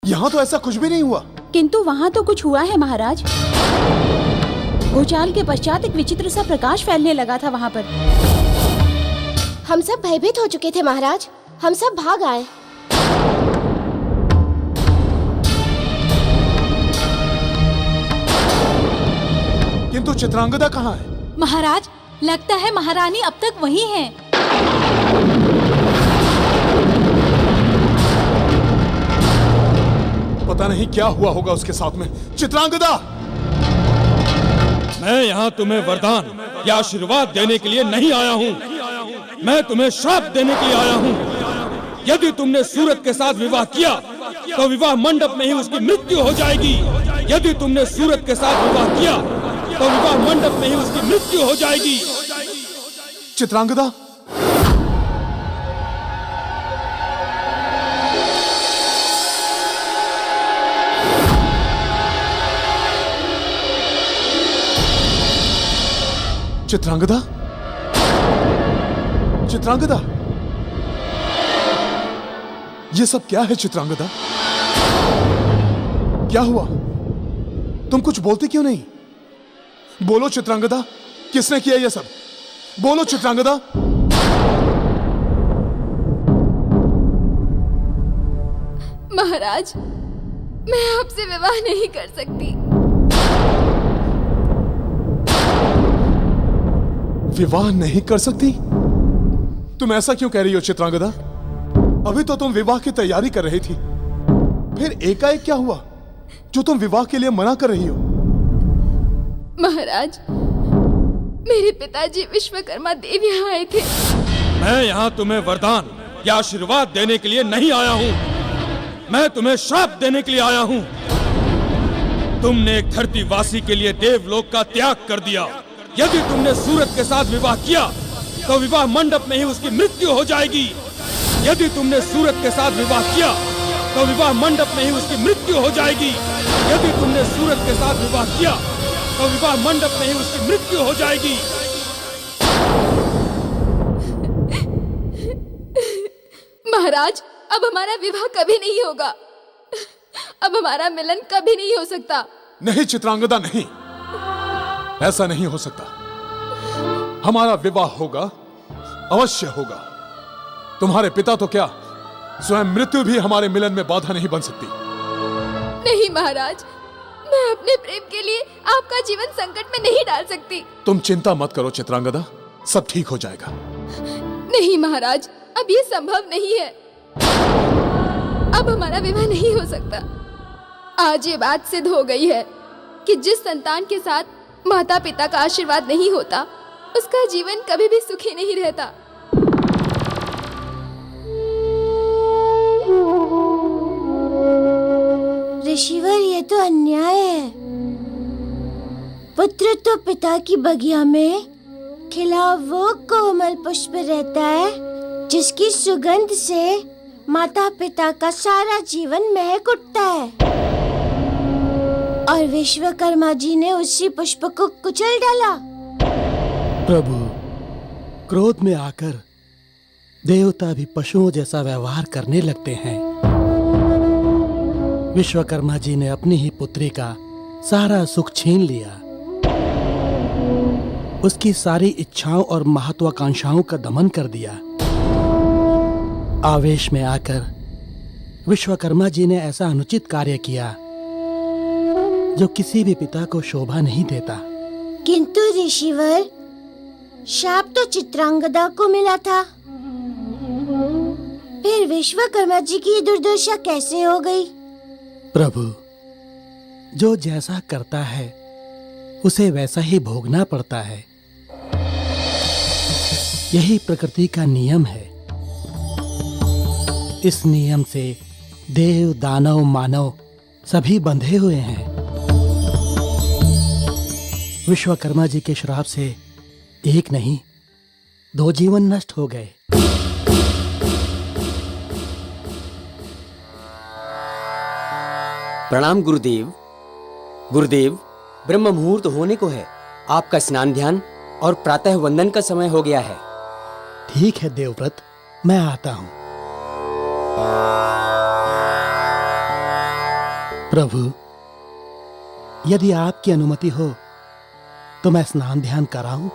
यहाँ तो ऐसा कुछ भी नहीं हुआ। किंतु वहाँ तो कुछ हुआ है महाराज। भूचाल के पश्चात एक विचित्र सा प्रकाश फैलने लगा था वहाँ पर। हम सब भयभीत हो चुके थे महाराज, हम सब भाग आए। किंतु चित्रांगदा कहाँ है? महाराज, लगता है महारानी अब तक वहीं है। पता नहीं क्या हुआ होगा उसके साथ में। चित्रांगदा! मैं यहाँ तुम्हें वरदान या आशीर्वाद देने के लिए नहीं आया हूँ, मैं तुम्हें श्राप देने के लिए आया हूँ। यदि तुमने सूरत के साथ विवाह किया तो विवाह मंडप में ही उसकी मृत्यु हो जाएगी। यदि तुमने सूरत के साथ विवाह किया तो विवाह मंडप में ही उसकी मृत्यु हो जाएगी। चित्रांगदा! चित्रांगदा! चित्रांगदा! ये सब क्या है चित्रांगदा? क्या हुआ? तुम कुछ बोलती क्यों नहीं? बोलो चित्रांगदा, किसने किया ये सब? बोलो चित्रांगदा। महाराज, मैं आपसे विवाह नहीं कर सकती। विवाह नहीं कर सकती? तुम ऐसा क्यों कह रही हो चित्रांगदा? अभी तो तुम विवाह की तैयारी कर रही थी, फिर एकाएक क्या हुआ जो तुम विवाह के लिए मना कर रही हो? महाराज, मेरे पिताजी विश्वकर्मा देव यहाँ आए थे। मैं यहाँ तुम्हें वरदान या आशीर्वाद देने के लिए नहीं आया हूँ, मैं तुम्हें श्राप देने के लिए आया हूँ। तुमने एक धरतीवासी के लिए देवलोक का त्याग कर दिया। यदि तुमने सूरत के साथ विवाह किया तो विवाह मंडप में ही उसकी मृत्यु हो जाएगी। यदि तुमने सूरत के साथ विवाह किया तो विवाह मंडप में ही उसकी मृत्यु हो जाएगी। यदि तुमने सूरत के साथ विवाह किया तो विवाह मंडप में ही उसकी मृत्यु हो जाएगी। महाराज, अब हमारा विवाह कभी नहीं होगा। अब हमारा मिलन कभी नहीं हो सकता। नहीं चित्रांगदा, नहीं, ऐसा नहीं हो सकता। हमारा विवाह होगा, अवश्य होगा। तुम्हारे पिता तो क्या, स्वयं मृत्यु भी हमारे मिलन में बाधा नहीं बन सकती। नहीं महाराज, मैं अपने प्रेम के लिए आपका जीवन संकट में नहीं डाल सकती। तुम चिंता मत करो चित्रांगदा, सब ठीक हो जाएगा। नहीं महाराज, अब ये संभव नहीं है। अब हमारा विवाह नहीं हो सकता। आज ये बात सिद्ध हो गई है कि जिस संतान के साथ माता पिता का आशीर्वाद नहीं होता, उसका जीवन कभी भी सुखी नहीं रहता। ऋषिवर, ये तो अन्याय है। पुत्र तो पिता की बगिया में खिला वो कोमल पुष्प रहता है जिसकी सुगंध से माता पिता का सारा जीवन महक उठता है, और विश्वकर्मा जी ने उसी पुष्प को कुचल डाला। प्रभु, क्रोध में आकर देवता भी पशुओं जैसा व्यवहार करने लगते हैं। विश्वकर्मा जी ने अपनी ही पुत्री का सारा सुख छीन लिया, उसकी सारी इच्छाओं और महत्वाकांक्षाओं का दमन कर दिया। आवेश में आकर विश्वकर्मा जी ने ऐसा अनुचित कार्य किया जो किसी भी पिता को शोभा नहीं देता। किंतु ऋषिवर, शाप तो चित्रांगदा को मिला था, फिर विश्वकर्मा जी की दुर्दशा कैसे हो गई? प्रभु, जो जैसा करता है उसे वैसा ही भोगना पड़ता है। यही प्रकृति का नियम है। इस नियम से देव, दानव, मानव सभी बंधे हुए हैं। विश्वकर्मा जी के श्राप से एक नहीं, 2 जीवन नष्ट हो गए। प्रणाम गुरुदेव। गुरुदेव, ब्रह्म मुहूर्त होने को है। आपका स्नान ध्यान और प्रातः वंदन का समय हो गया है। ठीक है देवव्रत, मैं आता हूँ। प्रभु, यदि आपकी अनुमति हो तो मैं स्नान ध्यान कराऊं?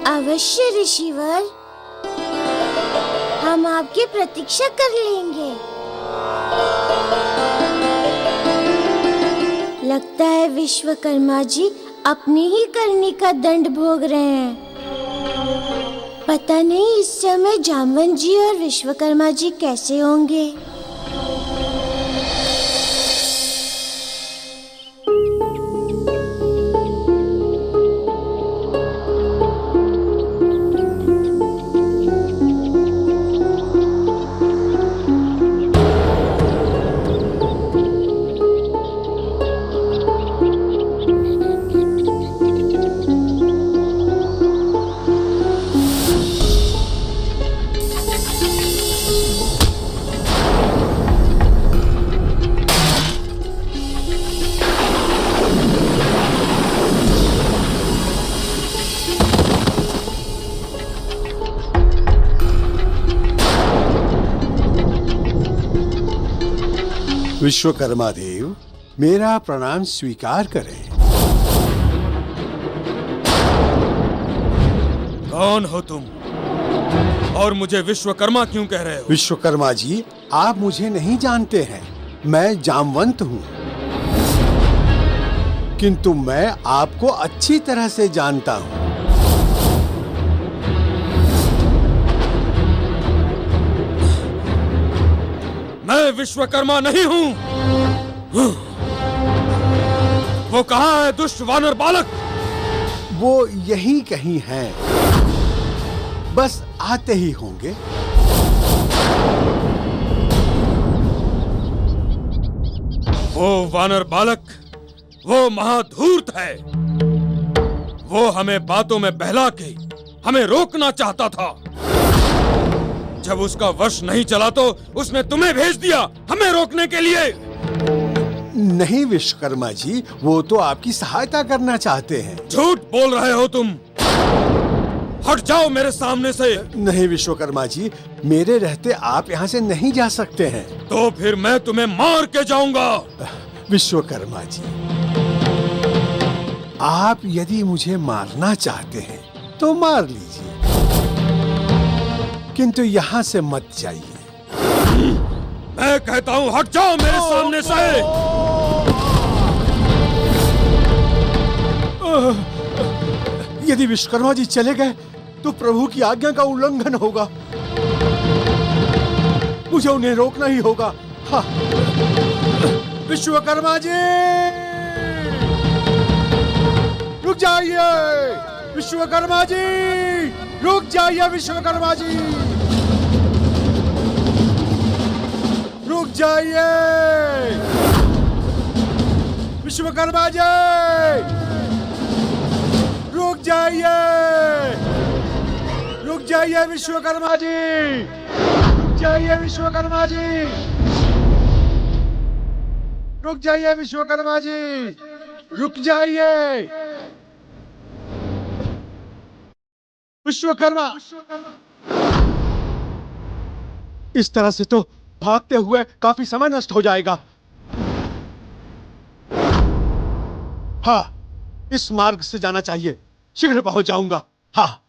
अवश्य ऋषिवर, हम आपकी प्रतीक्षा कर लेंगे। लगता है विश्वकर्मा जी अपनी ही करनी का दंड भोग रहे हैं। पता नहीं इस समय जामवंत जी और विश्वकर्मा जी कैसे होंगे। विश्वकर्मा देव, मेरा प्रणाम स्वीकार करें। कौन हो तुम और मुझे विश्वकर्मा क्यों कह रहे हो? विश्वकर्मा जी, आप मुझे नहीं जानते हैं। मैं जामवंत हूँ, किंतु मैं आपको अच्छी तरह से जानता हूँ। मैं विश्वकर्मा नहीं हूँ। वो कहाँ है दुष्ट वानर बालक? वो यहीं कहीं हैं, बस आते ही होंगे। वो वानर बालक, वो महाधूर्त है। वो हमें बातों में बहला के हमें रोकना चाहता था। जब उसका वश नहीं चला तो उसने तुम्हें भेज दिया हमें रोकने के लिए। नहीं विश्वकर्मा जी, वो तो आपकी सहायता करना चाहते हैं। झूठ बोल रहे हो तुम। हट जाओ मेरे सामने से। नहीं विश्वकर्मा जी, मेरे रहते आप यहाँ से नहीं जा सकते हैं। तो फिर मैं तुम्हें मार के जाऊंगा। विश्वकर्मा जी, आप यदि मुझे मारना चाहते हैं तो मार लीजिए, किंतु यहाँ से मत जाइए। मैं कहता हूँ हट जाओ मेरे सामने से। यदि विश्वकर्मा जी चले गए तो प्रभु की आज्ञा का उल्लंघन होगा। मुझे उन्हें रोकना ही होगा। हाँ। विश्वकर्मा जी, रुक जाइए। विश्वकर्मा जी, रुक जाइए। विश्वकर्मा जी, रुक जाइए। विश्वकर्मा जी, रुक जाइए। रुक जाइए विश्वकर्मा जी, रुक जाइए विश्वकर्मा जी, रुक जाइए विश्वकर्मा जी, रुक जाइए। विश्वकर्मा, इस तरह से तो भागते हुए काफी समय नष्ट हो जाएगा। हाँ, इस मार्ग से जाना चाहिए। शीघ्र पहुंच जाऊंगा। हाँ।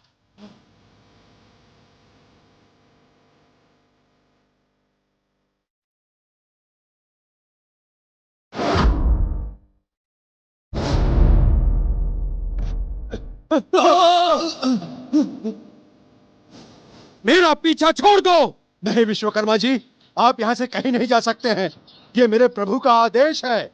मेरा पीछा छोड़ दो। नहीं विश्वकर्मा जी, आप यहाँ से कहीं नहीं जा सकते हैं। ये मेरे प्रभु का आदेश है।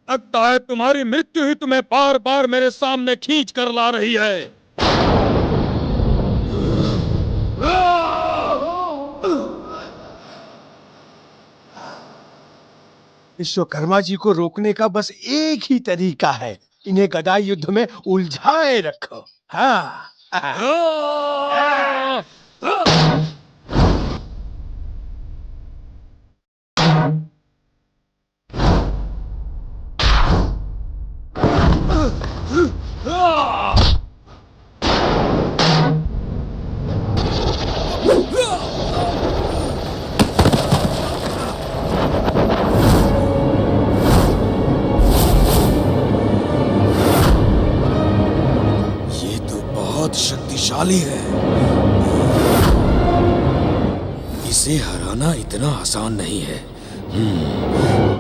लगता है तुम्हारी मृत्यु ही तुम्हें बार बार मेरे सामने खींच कर ला रही है। विश्वकर्मा जी को रोकने का बस एक ही तरीका है, इन्हें गदा युद्ध में उलझाए रखो। हाँ। शक्तिशाली है। इसे हराना इतना आसान नहीं है।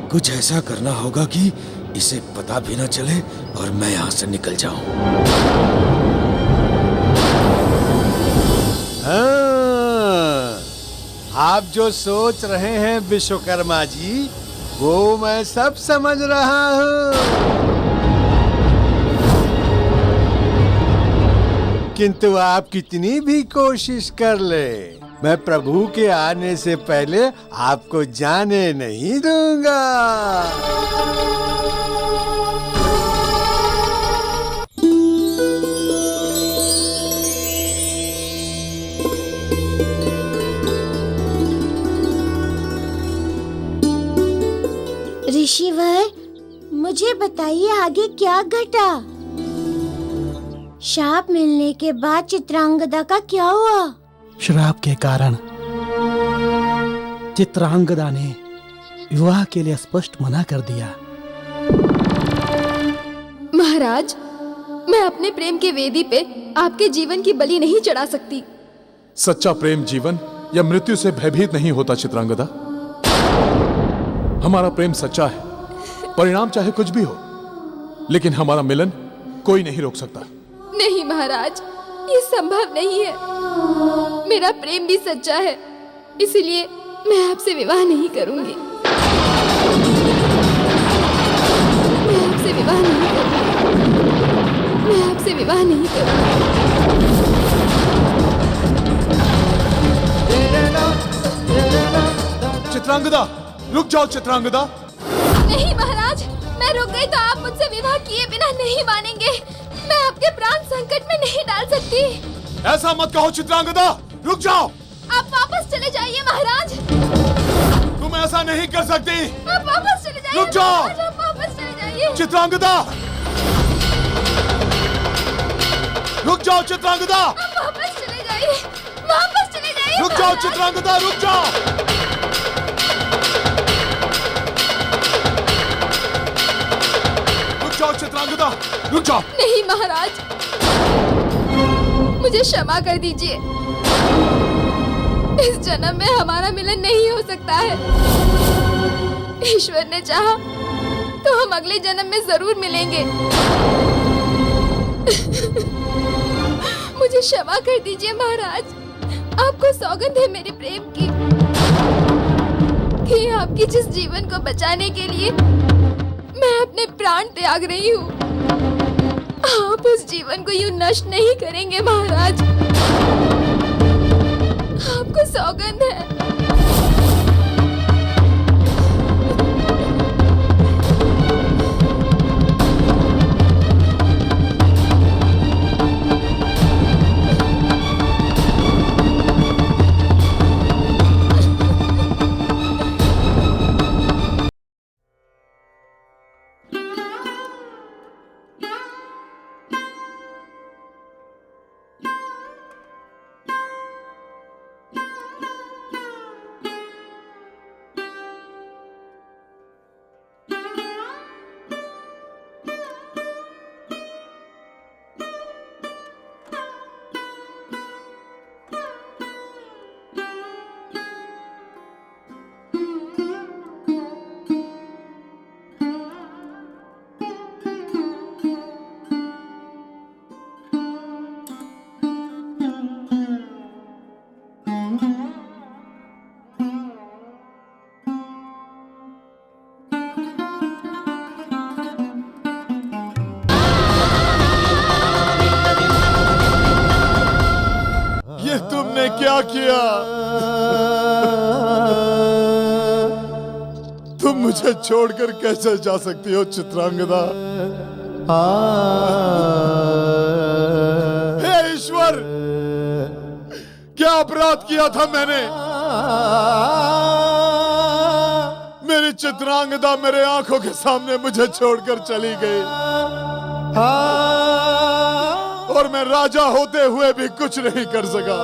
कुछ ऐसा करना होगा कि इसे पता भी ना चले और मैं यहाँ से निकल जाऊं। हाँ, आप जो सोच रहे हैं विश्वकर्मा जी, वो मैं सब समझ रहा हूँ, किंतु आप कितनी भी कोशिश कर ले, मैं प्रभु के आने से पहले आपको जाने नहीं दूंगा। ऋषिवर, मुझे बताइए आगे क्या घटा? शाप मिलने के बाद चित्रांगदा का क्या हुआ? श्राप के कारण चित्रांगदा ने विवाह के लिए स्पष्ट मना कर दिया। महाराज, मैं अपने प्रेम के वेदी पे आपके जीवन की बलि नहीं चढ़ा सकती। सच्चा प्रेम जीवन या मृत्यु से भयभीत नहीं होता चित्रांगदा। हमारा प्रेम सच्चा है, परिणाम चाहे कुछ भी हो, लेकिन हमारा मिलन कोई नहीं रोक सकता। नहीं महाराज, ये संभव नहीं है। मेरा प्रेम भी सच्चा है, इसलिए मैं आपसे विवाह नहीं करूंगी। मैं आपसे विवाह नहीं करूंगी। मैं आपसे विवाह नहीं करूंगी। चित्रांगदा, रुक जाओ चित्रांगदा। नहीं महाराज, मैं रुक गई तो आप मुझसे विवाह किए बिना नहीं मानेंगे। मैं आपके प्राण संकट में नहीं डाल सकती। ऐसा मत कहो चित्रांगदा, रुक जाओ। आप वापस चले जाइए महाराज। तुम ऐसा नहीं कर सकती। आप वापस चले जाइए। रुक जाओ। महाराज, आप वापस चले जाइए। चित्रांगदा, रुक जाओ चित्रांगदा। आप वापस चले जाइए। वापस चले जाइए। रुक जाओ चित्रांगदा, रुक जाओ। रुक जाओ चित्रांगदा, रुक जाओ। नहीं महाराज, मुझे क्षमा कर दीजिए। इस जन्म में हमारा मिलन नहीं हो सकता है। ईश्वर ने चाहा तो हम अगले जन्म में जरूर मिलेंगे। मुझे क्षमा कर दीजिए महाराज। आपको सौगंध है मेरे प्रेम की कि आपकी जिस जीवन को बचाने के लिए मैं अपने प्राण त्याग रही हूँ, आप उस जीवन को यूं नष्ट नहीं करेंगे महाराज। आपको सौगंध है। तुमने क्या किया? तुम मुझे छोड़कर कैसे जा सकती हो चित्रांगदा? हे ईश्वर, क्या अपराध किया था मैंने? मेरी चित्रांगदा मेरे आंखों के सामने मुझे छोड़कर चली गई और मैं राजा होते हुए भी कुछ नहीं कर सका।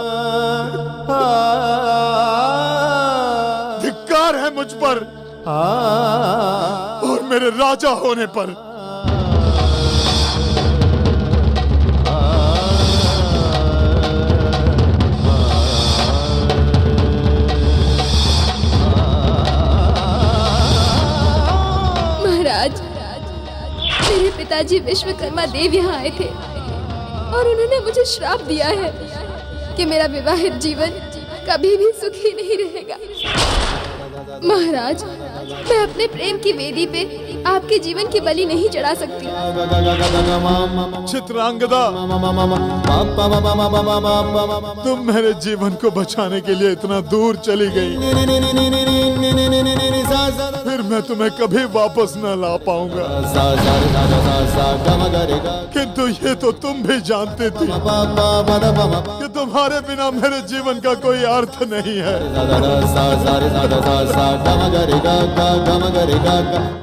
धिक्कार है मुझ पर और मेरे राजा होने पर। जी विश्वकर्मा देव यहाँ आए थे और उन्होंने मुझे श्राप दिया है कि मेरा विवाहित जीवन कभी भी सुखी नहीं रहेगा। महाराज, मैं अपने प्रेम की वेदी पे आपके जीवन की बलि नहीं चढ़ा सकती। चित्रांगदा, तुम मेरे जीवन को बचाने के लिए इतना दूर चली गई, फिर मैं तुम्हें कभी वापस न ला पाऊंगा। किंतु ये तो तुम भी जानते थे कि तुम्हारे बिना मेरे जीवन का कोई अर्थ नहीं है।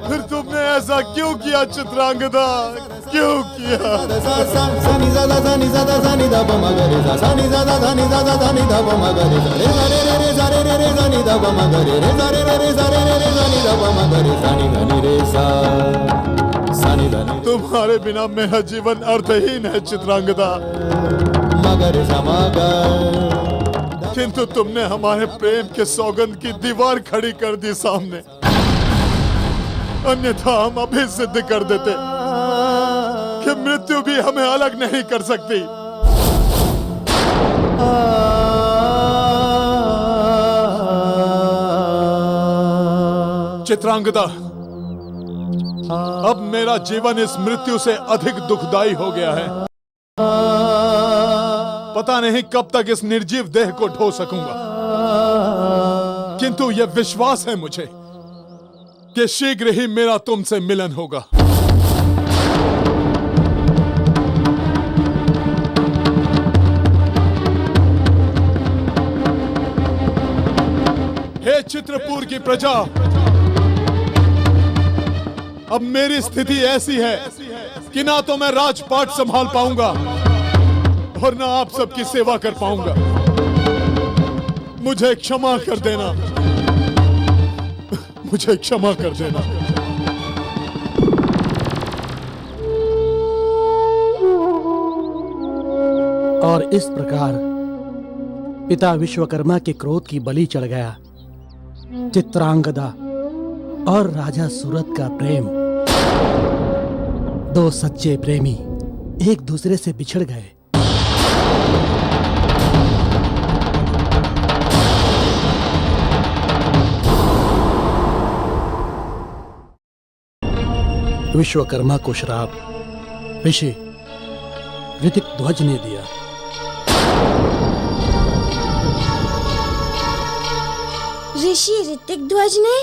फिर तुमने ऐसा क्यों किया चित्रांगदा, क्यों किया? तुम्हारे बिना मेरा जीवन अर्थहीन है चित्रांगदा। किंतु तुमने हमारे प्रेम के सौगंध की दीवार खड़ी कर दी सामने, अन्यथा हम अभी सिद्ध कर देते कि मृत्यु भी हमें अलग नहीं कर सकती। चित्रांगदा, अब मेरा जीवन इस मृत्यु से अधिक दुखदाई हो गया है। पता नहीं कब तक इस निर्जीव देह को ढो सकूंगा, किंतु यह विश्वास है मुझे कि शीघ्र ही मेरा तुमसे मिलन होगा। हे चित्रपुर की प्रजा, अब मेरी स्थिति ऐसी है कि ना तो मैं राजपाट संभाल पाऊंगा और ना आप सबकी सेवा कर पाऊंगा। मुझे क्षमा कर देना, मुझे क्षमा कर देना। और इस प्रकार पिता विश्वकर्मा के क्रोध की बलि चढ़ गया। चित्रांगदा और राजा सूरत का प्रेम, दो सच्चे प्रेमी एक दूसरे से बिछड़ गए। विश्वकर्मा को श्राप ऋषि ऋतिकध्वज ने दिया। ऋषि ऋतिकध्वज ने?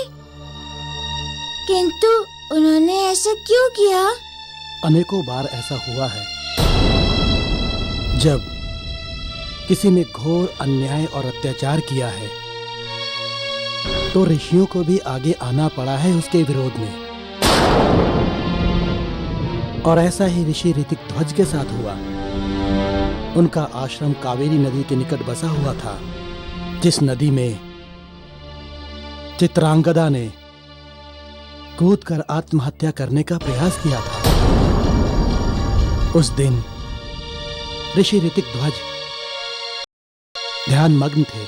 किंतु उन्होंने ऐसा क्यों किया? अनेकों बार ऐसा हुआ है। जब किसी ने घोर अन्याय और अत्याचार किया है तो ऋषियों को भी आगे आना पड़ा है उसके विरोध में। और ऐसा ही ऋषि ऋतिकध्वज के साथ हुआ। उनका आश्रम कावेरी नदी के निकट बसा हुआ था, जिस नदी में चित्रांगदा ने कूदकर आत्महत्या करने का प्रयास किया था। उस दिन ऋषि ऋतिकध्वज ध्यान मग्न थे।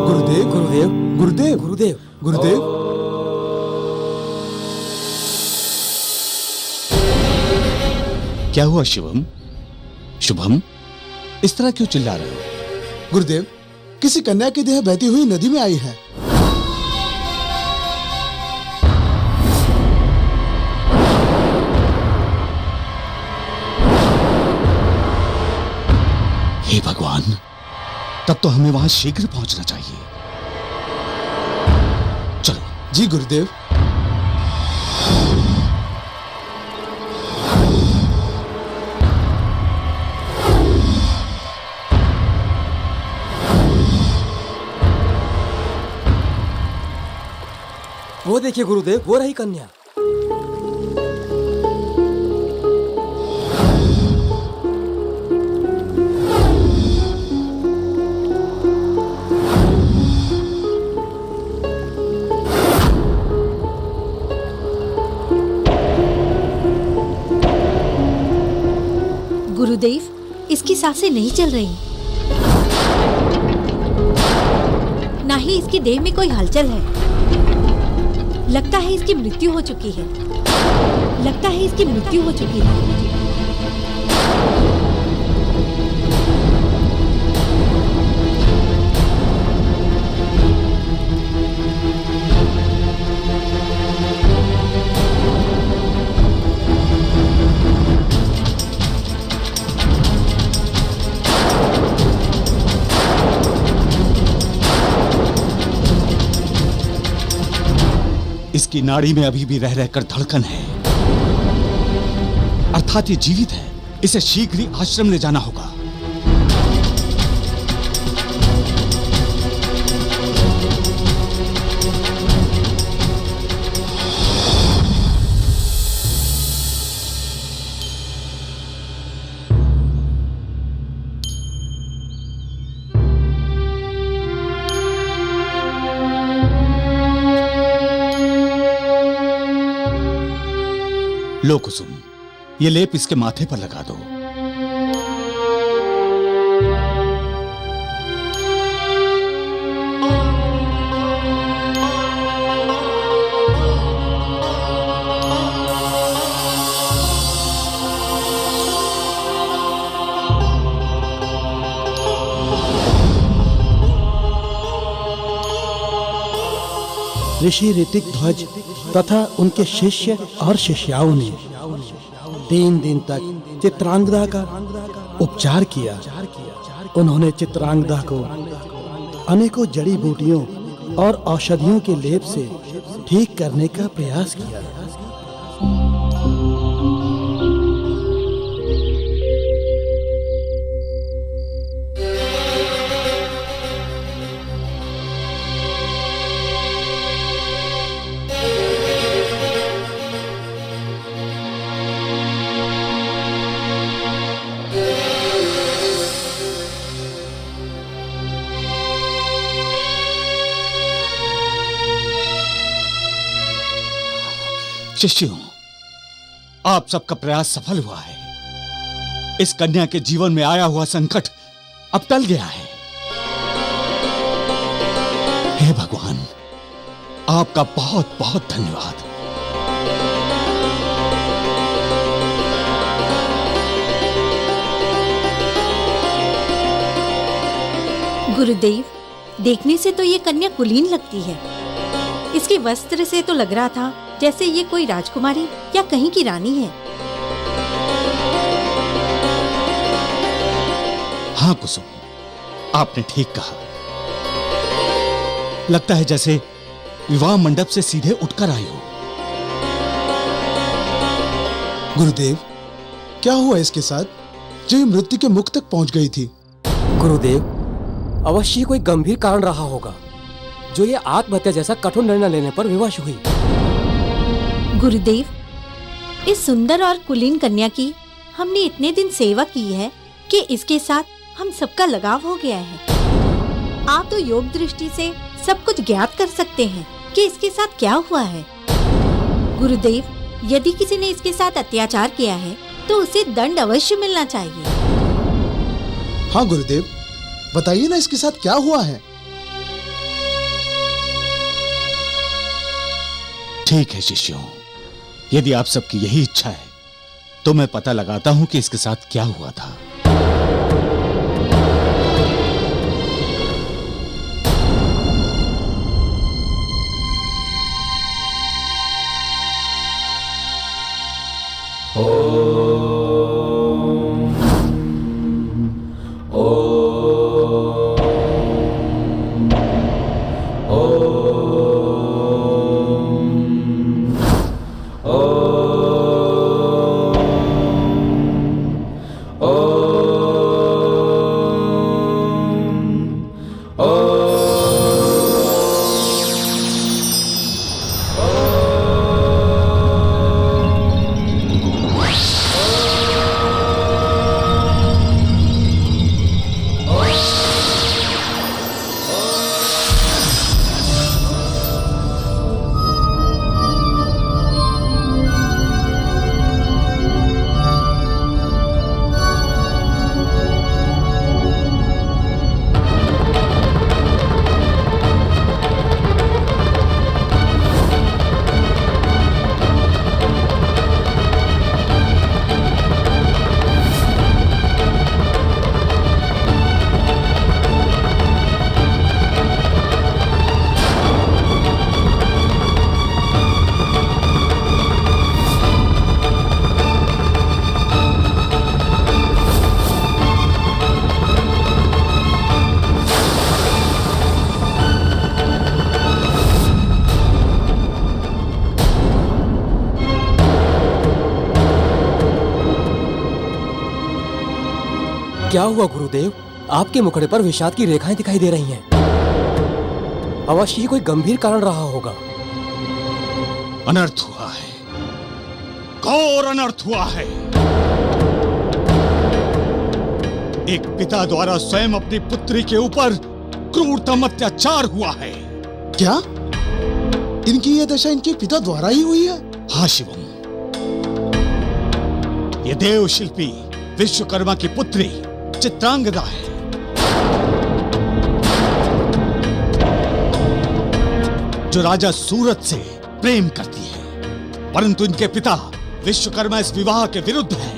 गुरुदेव गुरुदेव गुरुदेव गुरुदेव गुरुदेव। क्या हुआ शिवम? शुभम, इस तरह क्यों चिल्ला रहे हो? गुरुदेव, किसी कन्या की देह बहती हुई नदी में आई है। हे भगवान, तब तो हमें वहां शीघ्र पहुंचना चाहिए। चलो। जी गुरुदेव। वो देखिए गुरुदेव, वो रही कन्या। गुरुदेव, इसकी सांसें नहीं चल रही, ना ही इसकी देह में कोई हलचल है। लगता है इसकी मृत्यु हो चुकी है। लगता है इसकी मृत्यु हो चुकी है। इसकी नाड़ी में अभी भी रह रहकर धड़कन है, अर्थात ये जीवित है। इसे शीघ्र ही आश्रम ले जाना होगा। लो कुसुम, ये लेप इसके माथे पर लगा दो। ऋषि ऋतिक ध्वज तथा उनके शिष्य और शिष्याओं ने 3 दिन तक चित्रांगदा का उपचार किया। उन्होंने चित्रांगदा को अनेकों जड़ी बूटियों और औषधियों के लेप से ठीक करने का प्रयास किया। शिष्यों, आप सबका प्रयास सफल हुआ है। इस कन्या के जीवन में आया हुआ संकट अब टल गया है। हे भगवान, आपका बहुत बहुत धन्यवाद। गुरुदेव, देखने से तो ये कन्या कुलीन लगती है। इसके वस्त्र से तो लग रहा था जैसे ये कोई राजकुमारी या कहीं की रानी है। हाँ कुसुम, आपने ठीक कहा। लगता है जैसे विवाह मंडप से सीधे उठकर आई हो। गुरुदेव, क्या हुआ इसके साथ जो ये मृत्यु के मुख तक पहुंच गई थी? गुरुदेव, अवश्य कोई गंभीर कारण रहा होगा जो ये आत्महत्या जैसा कठोर निर्णय लेने पर विवश हुई। गुरुदेव, इस सुंदर और कुलीन कन्या की हमने इतने दिन सेवा की है कि इसके साथ हम सबका लगाव हो गया है। आप तो योग दृष्टि से सब कुछ ज्ञात कर सकते हैं कि इसके साथ क्या हुआ है। गुरुदेव, यदि किसी ने इसके साथ अत्याचार किया है तो उसे दंड अवश्य मिलना चाहिए। हाँ गुरुदेव, बताइए ना इसके साथ क्या हुआ है। ठीक है शिष्यों, यदि आप सबकी यही इच्छा है तो मैं पता लगाता हूं कि इसके साथ क्या हुआ था। Oh क्या हुआ गुरुदेव? आपके मुखड़े पर विषाद की रेखाएं दिखाई दे रही हैं। अवश्य ही कोई गंभीर कारण रहा होगा। अनर्थ हुआ है, घोर अनर्थ हुआ है। एक पिता द्वारा स्वयं अपनी पुत्री के ऊपर क्रूरतम अत्याचार हुआ है। क्या इनकी यह दशा इनके पिता द्वारा ही हुई है? हाँ शिवम, ये देव शिल्पी विश्वकर्मा की पुत्री चित्रांगदा है। जो राजा सूरज से प्रेम करती है, परंतु इनके पिता विश्वकर्मा इस विवाह के विरुद्ध हैं।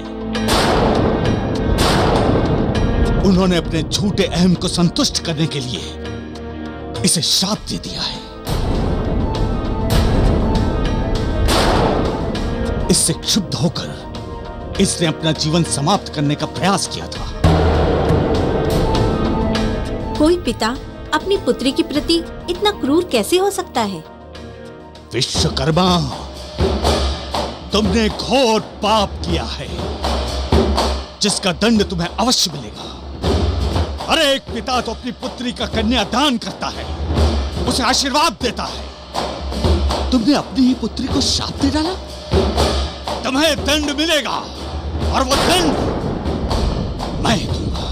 उन्होंने अपने झूठे अहम को संतुष्ट करने के लिए इसे श्राप दे दिया है। इससे क्षुब्ध होकर इसने अपना जीवन समाप्त करने का प्रयास किया था। कोई पिता अपनी पुत्री के प्रति इतना क्रूर कैसे हो सकता है? विश्वकर्मा, तुमने घोर पाप किया है, जिसका दंड तुम्हें अवश्य मिलेगा। अरे एक पिता तो अपनी पुत्री का कन्यादान करता है, उसे आशीर्वाद देता है। तुमने अपनी ही पुत्री को श्राप दे डाला। तुम्हें दंड मिलेगा, और वो दंड मैं दूंगा।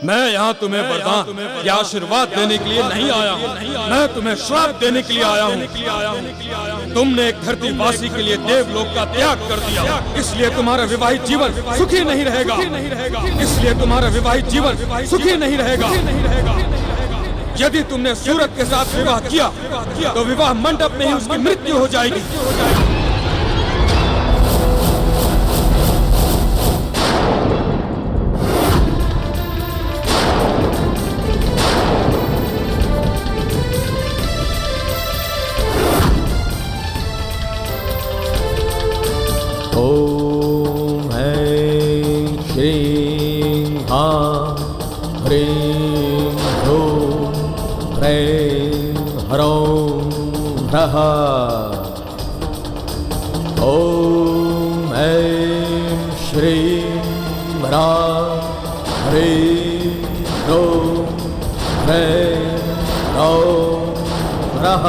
मैं यहाँ तुम्हें वरदान या आशीर्वाद देने के लिए नहीं आया हूँ, मैं तुम्हें श्राप देने के लिए आया हूँ। तुमने एक धरतीवासी के लिए देवलोक का त्याग कर दिया, इसलिए तुम्हारा विवाहित जीवन सुखी नहीं रहेगा। इसलिए तुम्हारा विवाहित जीवन सुखी नहीं रहेगा। यदि तुमने सूरज के साथ विवाह किया तो विवाह मंडप में ही उसकी मृत्यु हो जाएगी। ओम ऐं श्रीं ह्रां ह्रीं ह्रूं ह्रैं ह्रौं ह्रः। ओम ऐं श्रीं ह्रां ह्रीं ह्रूं ह्रैं ह्रौं ह्रः।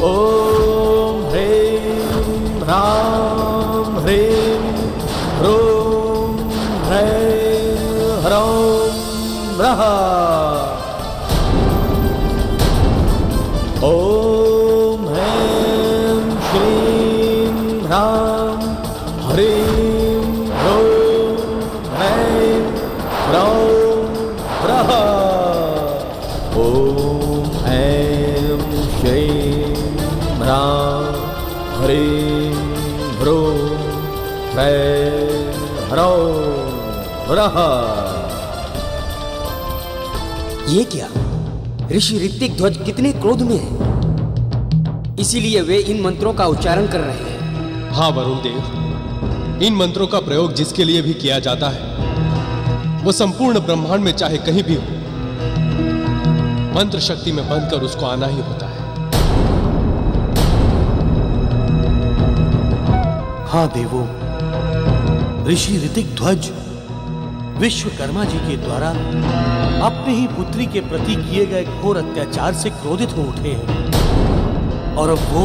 ओम ह्रां ह्रीं ह्रूं ह्रैं ह्रौं ह्रः। ओम ऐं श्रीं ह्रां ह्रीं ह्रूं ह्रैं ह्रौं ह्रः। ओम ऐं श्रीं ह्रां ह्रीं ह्रूं ह्रैं ह्रौं ह्रः। ये क्या? ऋषि ऋतिक ध्वज कितने क्रोध में हैं। इसीलिए वे इन मंत्रों का उच्चारण कर रहे हैं। हाँ वरुण देव, इन मंत्रों का प्रयोग जिसके लिए भी किया जाता है वो संपूर्ण ब्रह्मांड में चाहे कहीं भी हो, मंत्र शक्ति में बंधकर उसको आना ही होता है। हाँ देवों, ऋषि ऋतिक ध्वज विश्वकर्मा जी के द्वारा अपनी ही पुत्री के प्रति किए गए घोर अत्याचार से क्रोधित हो उठे हैं और अब वो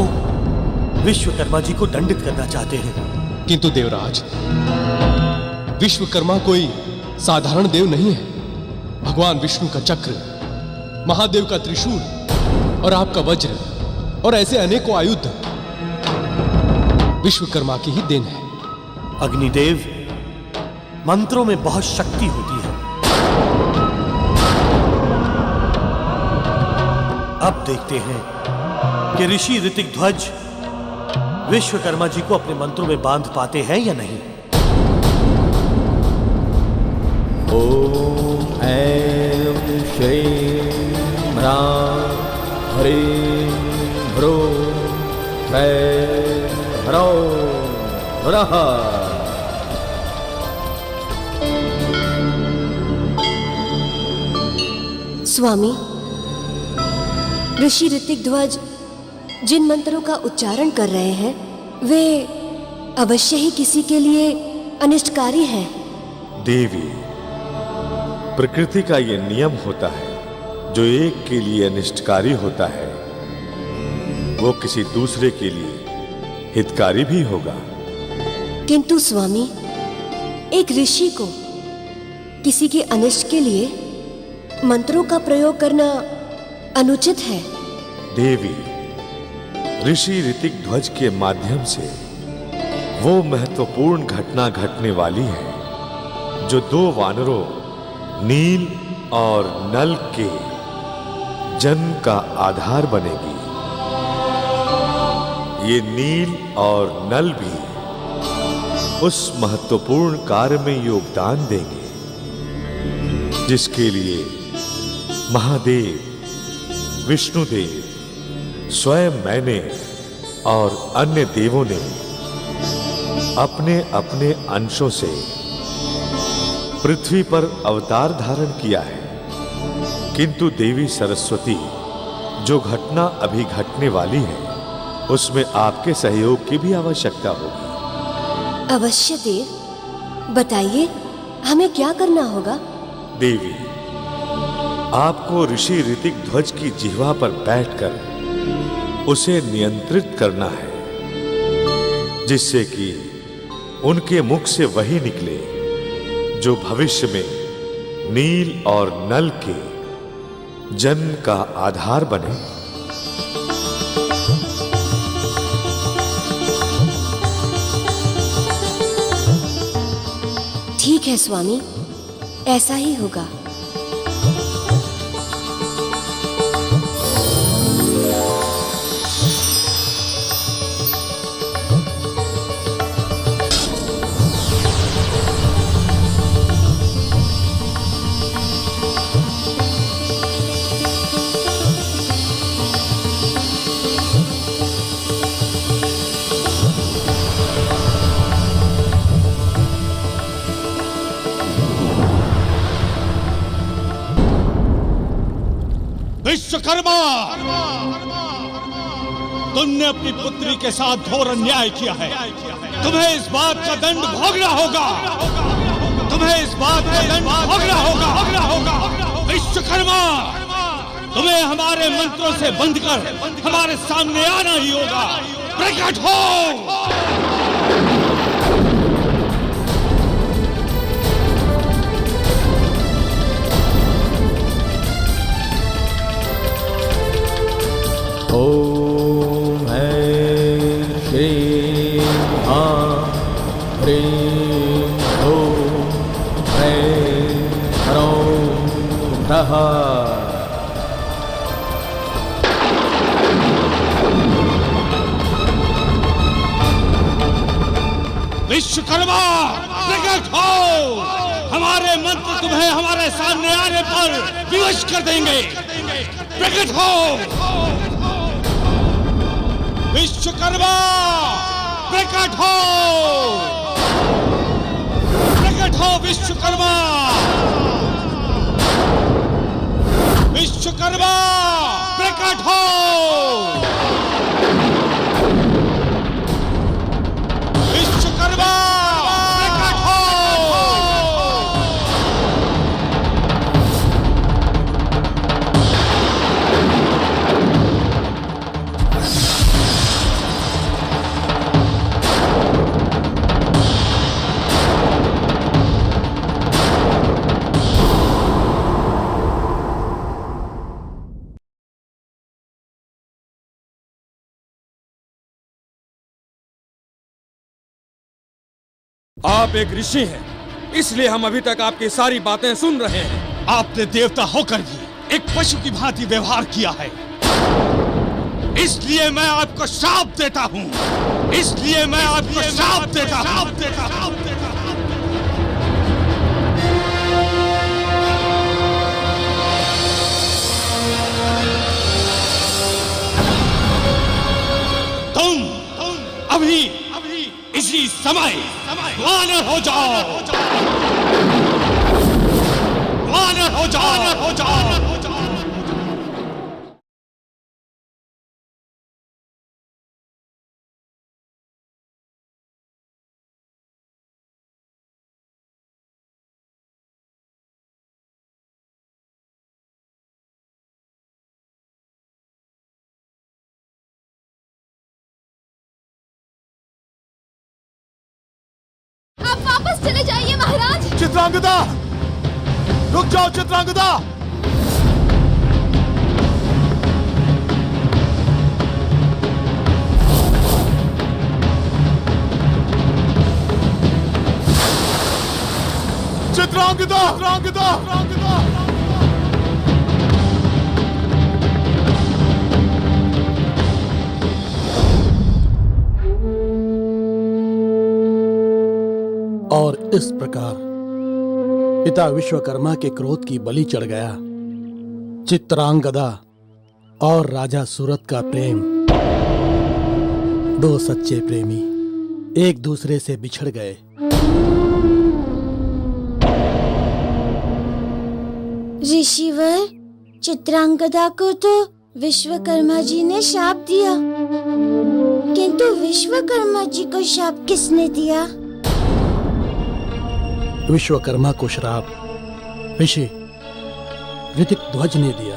विश्वकर्मा जी को दंडित करना चाहते हैं। किंतु देवराज, विश्वकर्मा कोई साधारण देव नहीं है। भगवान विष्णु का चक्र, महादेव का त्रिशूल और आपका वज्र और ऐसे अनेकों आयुध विश्वकर्मा की ही देन है। अग्निदेव, मंत्रों में बहुत शक्ति होती है। अब देखते हैं कि ऋषि ऋतिक ध्वज विश्वकर्मा जी को अपने मंत्रों में बांध पाते हैं या नहीं। ओम ऐं श्रीं ह्रां ह्रीं ह्रूं ह्रैं ह्रौं ह्रः। स्वामी, ऋषि ऋतिक ध्वज जिन मंत्रों का उच्चारण कर रहे हैं वे अवश्य ही किसी के लिए अनिष्टकारी हैं। देवी, प्रकृति का ये नियम होता है, जो एक के लिए अनिष्टकारी होता है वो किसी दूसरे के लिए हितकारी भी होगा। किंतु स्वामी, एक ऋषि को किसी के अनिष्ट के लिए मंत्रों का प्रयोग करना अनुचित है। देवी, ऋषि ऋतिक ध्वज के माध्यम से वो महत्वपूर्ण घटना घटने वाली है जो दो वानरों नील और नल के जन्म का आधार बनेगी। ये नील और नल भी उस महत्वपूर्ण कार्य में योगदान देंगे जिसके लिए महादेव, विष्णुदेव, स्वयं मैंने और अन्य देवों ने अपने अपने अंशों से पृथ्वी पर अवतार धारण किया है। किंतु देवी सरस्वती, जो घटना अभी घटने वाली है उसमें आपके सहयोग की भी आवश्यकता होगी। अवश्य देव, बताइए हमें क्या करना होगा? देवी, आपको ऋषि ऋतिक ध्वज की जिह्वा पर बैठकर उसे नियंत्रित करना है जिससे कि उनके मुख से वही निकले जो भविष्य में नील और नल के जन्म का आधार बने। ठीक है स्वामी, ऐसा ही होगा। विश्वकर्मा, तुमने अपनी पुत्री के साथ घोर अन्याय किया है। तुम्हें इस बात का दंड भोगना होगा। तुम्हें इस बात का दंड भोगना होगा। विश्वकर्मा, तुम्हें हमारे मंत्रों से बंध कर हमारे सामने आना ही होगा। प्रकट हो। ओम ऐं श्रीं ह्रीं ह्रूं ह्रैं ह्रौं ह्रः। विश्वकर्मा, प्रकट हो। हमारे मंत्र तुम्हें हमारे सामने आने पर विवश कर देंगे। प्रकट हो। विश्वकर्मा, प्रकट हो। प्रकट हो विश्वकर्मा। विश्वकर्मा, प्रकट हो। विश्वकर्मा, प्रकट हो। आप एक ऋषि हैं, इसलिए हम अभी तक आपकी सारी बातें सुन रहे हैं। आपने देवता होकर भी एक पशु की भांति व्यवहार किया है, इसलिए मैं आपको श्राप देता हूं। इसलिए मैं आपको श्राप देता हूं। तुम अभी इसी समय वानर हो जाओ। वानर हो जाओ। वापस चले जाइए महाराज। चित्रांगदा, रुक जाओ चित्रांगदा। चित्रांगदा, चित्रांगदा, चित्रांगदा। और इस प्रकार पिता विश्वकर्मा के क्रोध की बलि चढ़ गया। चित्रांगदा और राजा सूरत का प्रेम, दो सच्चे प्रेमी एक दूसरे से बिछड़ गए। ऋषिवर, चित्रांगदा को तो विश्वकर्मा जी ने शाप दिया, किंतु विश्वकर्मा जी को शाप किसने दिया? विश्वकर्मा को श्राप ऋषि ऋतिक ध्वज ने दिया।